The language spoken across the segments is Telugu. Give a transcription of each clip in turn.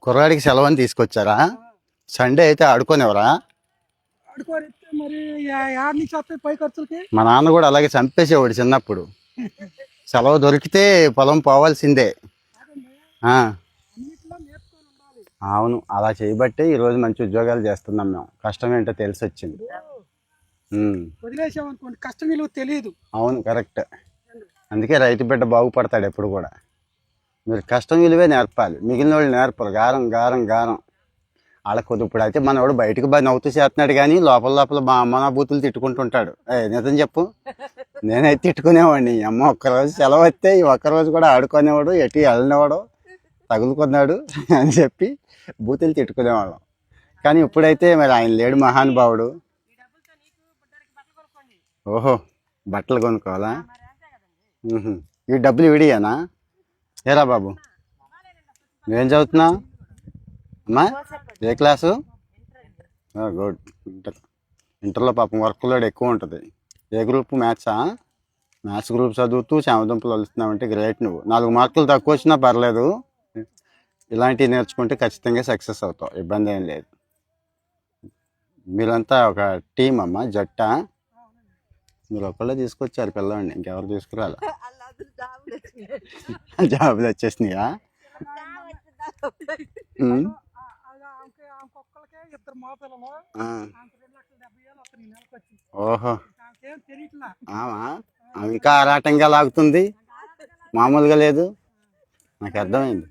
కుర్రాడికి సెలవు అని తీసుకొచ్చారా? సండే అయితే ఆడుకోనివరా? మరి యాడ్ నుంచి వస్తాయి పై ఖర్చులకి. మా నాన్న కూడా అలాగే చంపేసేవాడు చిన్నప్పుడు. సెలవు దొరికితే పొలం పోవాల్సిందే. ఆ, అన్నిట్లో నేర్చుకొని ఉండాలి. అవును, అలా చేయబట్టే ఈరోజు మంచి ఉద్యోగాలు చేస్తున్నాం మేము. కష్టం ఏంటో తెలిసి వచ్చింది. వదిలేసామనుకోండి కష్టం విలువ తెలియదు. అవును, కరెక్ట్. అందుకే రైతు బిడ్డ బాగుపడతాడు ఎప్పుడు కూడా. మీరు కష్టం విలువే నేర్పాలి, మిగిలిన వాళ్ళు నేర్పరు. గారం గారం గారం వాళ్ళకి కొద్ది. ఇప్పుడు అయితే మనవాడు బయటకు బాగా నవ్వుతూ చేస్తున్నాడు, కానీ లోపల లోపల మా అమ్మ నా బూతులు తిట్టుకుంటుంటాడు. నిజం చెప్పు, నేనైతే తిట్టుకునేవాడిని. అమ్మ ఒక్కరోజు సెలవు వస్తే ఈ ఒక్కరోజు కూడా ఆడుకునేవాడు, ఎటు వెళ్ళినవాడు, తగులుకున్నాడు అని చెప్పి బూతులు తిట్టుకునేవాళ్ళం. కానీ ఇప్పుడైతే మరి ఆయన లేడు, మహానుభావుడు. ఓహో, బట్టలు కొనుక్కోవాలా? ఈ డబ్బులు విడియానా? ఏరా బాబు, నువ్వేం చదువుతున్నావు అమ్మా? ఏ క్లాసు? గుడ్. ఇంటర్లో పాపం వర్క్ లోడ్ ఎక్కువ ఉంటుంది. ఏ గ్రూప్? మ్యాథ్సా? మ్యాథ్స్ గ్రూప్ చదువుతూ చామదుంపలు వలుస్తున్నావంటే గ్రేట్. నువ్వు 4 మార్కులు తక్కువ వచ్చినా పర్లేదు, ఇలాంటివి నేర్చుకుంటే ఖచ్చితంగా సక్సెస్ అవుతావు, ఇబ్బంది ఏం లేదు. మీరంతా ఒక టీం అమ్మా, జట్టా? మీరు ఒకళ్ళే తీసుకొచ్చారు పిల్లవాడిని, ఇంకెవరు తీసుకురాలా? జాబులు వచ్చేసినాయా? ఓహో, ఇంకా ఆరాటంగా లాగుతుంది, మామూలుగా లేదు. నాకు అర్థమైంది.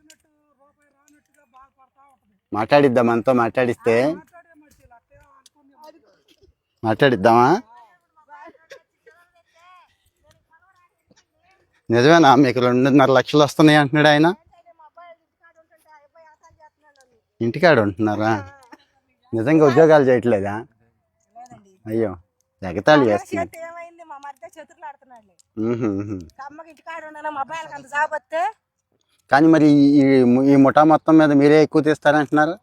మాట్లాడిద్దాం, మనతో మాట్లాడిద్దామా? నిజమేనా? మీకు 2.5 లక్షలు వస్తున్నాయి అంటున్నాడు ఆయన. ఇంటికాడ ఉంటున్నారా? నిజంగా ఉద్యోగాలు చేయట్లేదా? అయ్యో, ఎగతాళి చేస్తున్నారు. కానీ మరి ఈ ముఠా మొత్తం మీద మీరే ఎక్కువ తీస్తారంటున్నారు.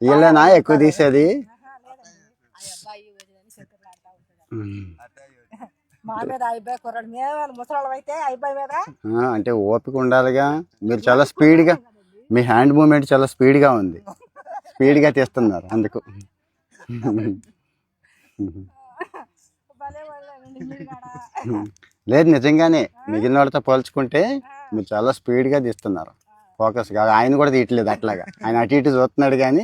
వీళ్ళేనా ఎక్కువ తీసేది? అంటే ఓపిక ఉండాలిగా. మీరు చాలా స్పీడ్గా, మీ హ్యాండ్ మూమెంట్ చాలా స్పీడ్గా ఉంది, స్పీడ్గా తీస్తున్నారు అందుకు. లేదు, నిజంగానే మిగిలిన వాళ్ళతో పోల్చుకుంటే మీరు చాలా స్పీడ్గా తీస్తున్నారు, ఫోకస్గా. ఆయన కూడా తీయట్లేదు అట్లాగా, ఆయన అటు ఇటు చూస్తున్నాడు కానీ